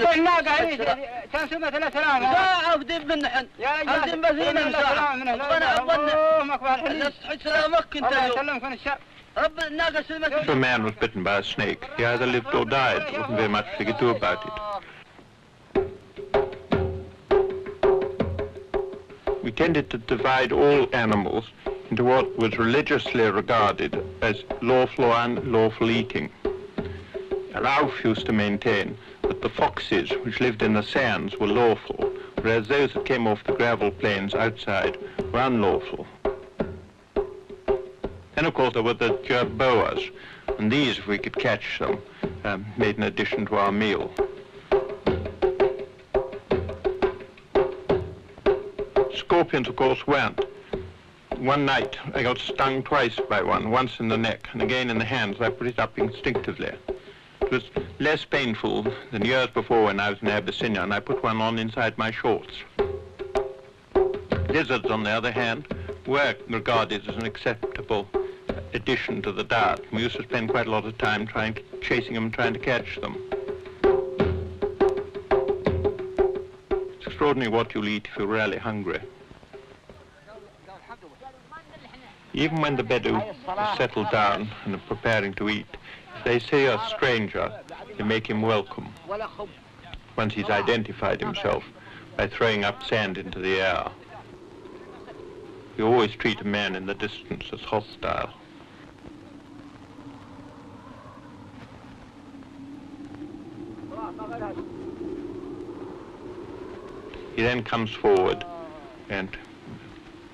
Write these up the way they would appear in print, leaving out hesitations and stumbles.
لا الناقة كان سمة 3000 ساعة ودب من حن هل بزينة ساعة حج سلامك انت سلمكم الشر رب الناقة سلمك. If a man was bitten by a snake, he either lived or died. There wasn't very much they could do about it. We tended to divide all animals into what was religiously regarded as lawful or unlawful eating. Ralph used to maintain that the foxes which lived in the sands were lawful, whereas those that came off the gravel plains outside were unlawful. Then, of course, there were the jerboas, and these, if we could catch them, made an addition to our meal. Scorpions, of course, weren't. One night, I got stung twice by one, once in the neck and again in the hands. I put it up instinctively. It was less painful than years before when I was in Abyssinia, and I put one on inside my shorts. Lizards, on the other hand, were regarded as an acceptable addition to the diet. We used to spend quite a lot of time chasing them, trying to catch them. It's extraordinary what you'll eat if you're really hungry. Even when the Bedou is settled down and are preparing to eat, if they see a stranger, they make him welcome. Once he's identified himself by throwing up sand into the air. You always treat a man in the distance as hostile. He then comes forward and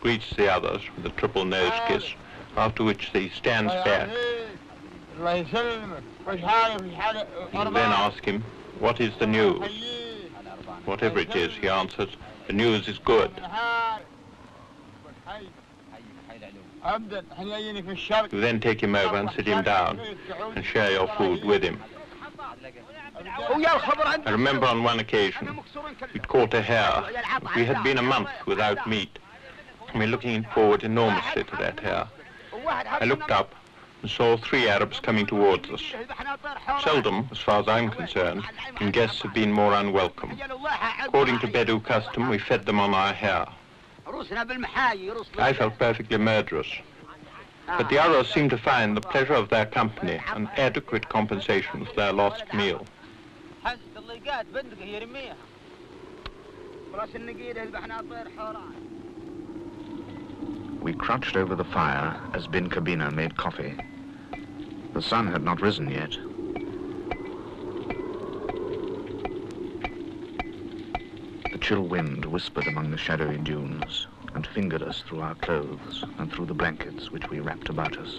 greets the others with a triple nose kiss, after which he stands back. You then ask him, what is the news? Whatever it is, he answers, the news is good. You then take him over and sit him down and share your food with him. I remember on one occasion we'd caught a hare. We had been a month without meat, and we were looking forward enormously to that hare. I looked up and saw 3 Arabs coming towards us. Seldom, as far as I'm concerned, can guests have been more unwelcome. According to Bedou custom, we fed them on our hare. I felt perfectly murderous. But the others seemed to find the pleasure of their company an adequate compensation for their lost meal. We crouched over the fire as Bin Kabina made coffee. The sun had not risen yet. The chill wind whispered among the shadowy dunes and fingered us through our clothes and through the blankets which we wrapped about us.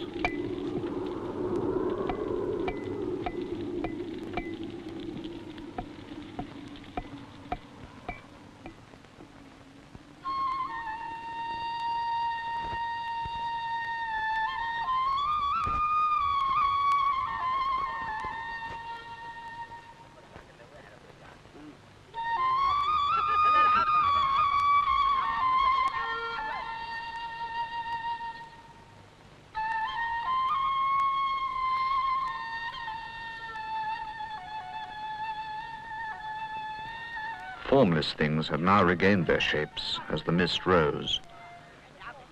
Formless things had now regained their shapes as the mist rose.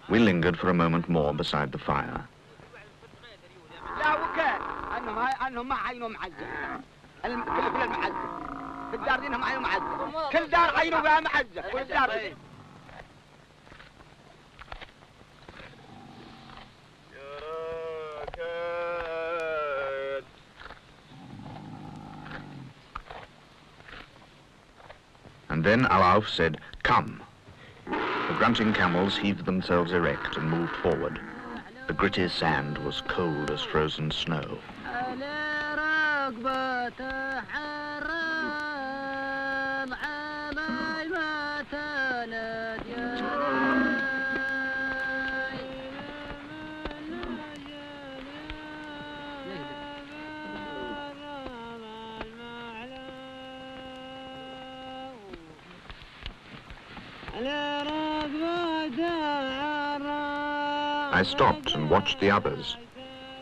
We lingered for a moment more beside the fire. And then Alauf said, "Come." The grunting camels heaved themselves erect and moved forward. The gritty sand was cold as frozen snow. I stopped and watched the others,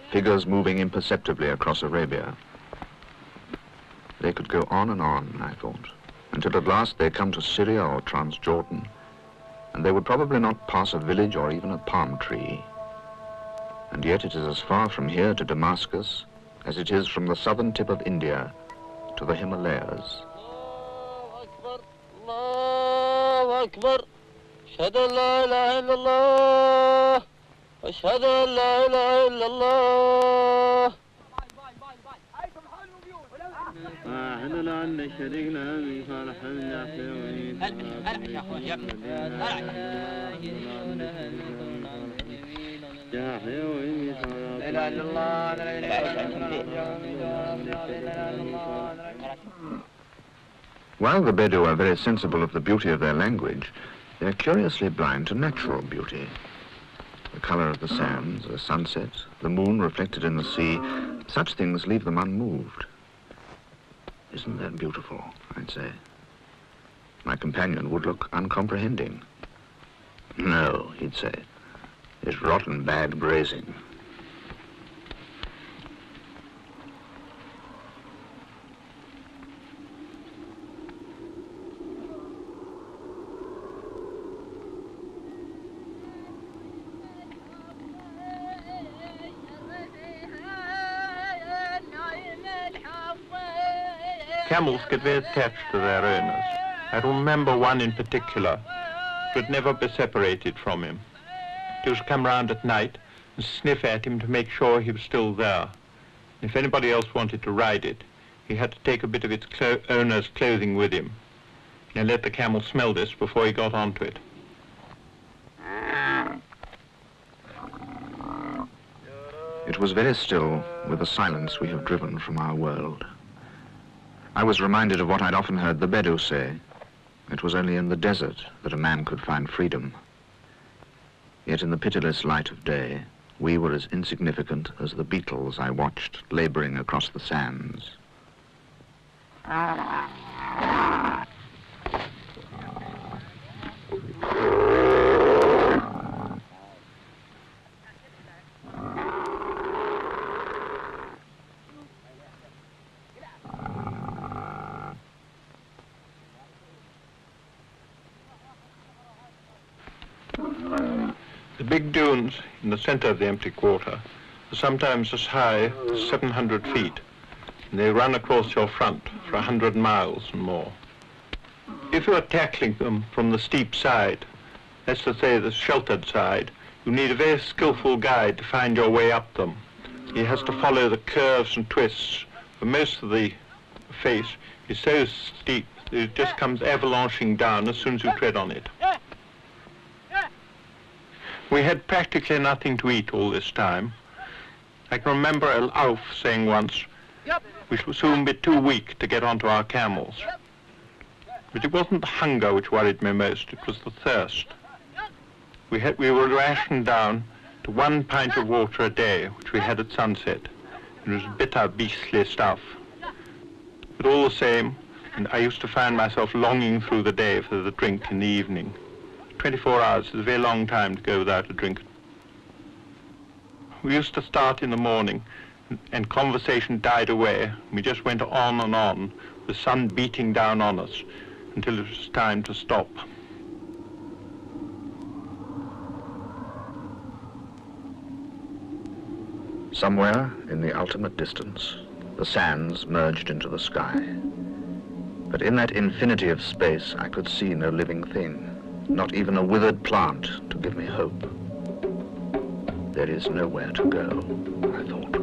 figures moving imperceptibly across Arabia. they could go on and on, I thought, until at last they come to Syria or Transjordan, and they would probably not pass a village or even a palm tree. And yet it is as far from here to Damascus as it is from the southern tip of India to the Himalayas. الله أكبر أشهد أن لا إله إلا الله أشهد أن لا إله إلا الله أهلا عنا شريكنا من فرح While the Bedou are very sensible of the beauty of their language, they are curiously blind to natural beauty. The color of the sands, the sunset, the moon reflected in the sea, such things leave them unmoved. Isn't that beautiful, I'd say. My companion would look uncomprehending. No, he'd say, it's rotten bad grazing. Camels get very attached to their owners. I remember one in particular who would never be separated from him. He used to come round at night and sniff at him to make sure he was still there. If anybody else wanted to ride it, he had to take a bit of its owner's clothing with him and let the camel smell this before he got onto it. It was very still with the silence we have driven from our world. I was reminded of what I'd often heard the Bedou say. It was only in the desert that a man could find freedom. Yet in the pitiless light of day, we were as insignificant as the beetles I watched laboring across the sands. The big dunes in the center of the empty quarter are sometimes as high as 700 feet, and they run across your front for 100 miles and more. If you are tackling them from the steep side, that's to say the sheltered side, you need a very skillful guide to find your way up them. He has to follow the curves and twists, for most of the face is so steep that it just comes avalanching down as soon as you tread on it. We had practically nothing to eat all this time. I can remember Al-Auf saying once, we shall soon be too weak to get onto our camels. But it wasn't the hunger which worried me most, it was the thirst. We were rationed down to 1 pint of water a day, which we had at sunset. It was bitter, beastly stuff. But all the same, and I used to find myself longing through the day for the drink in the evening. 24 hours is a very long time to go without a drink. We used to start in the morning and conversation died away. We just went on and on, the sun beating down on us until it was time to stop. Somewhere in the ultimate distance, the sands merged into the sky. But in that infinity of space, I could see no living thing. Not even a withered plant to give me hope. There is nowhere to go, I thought.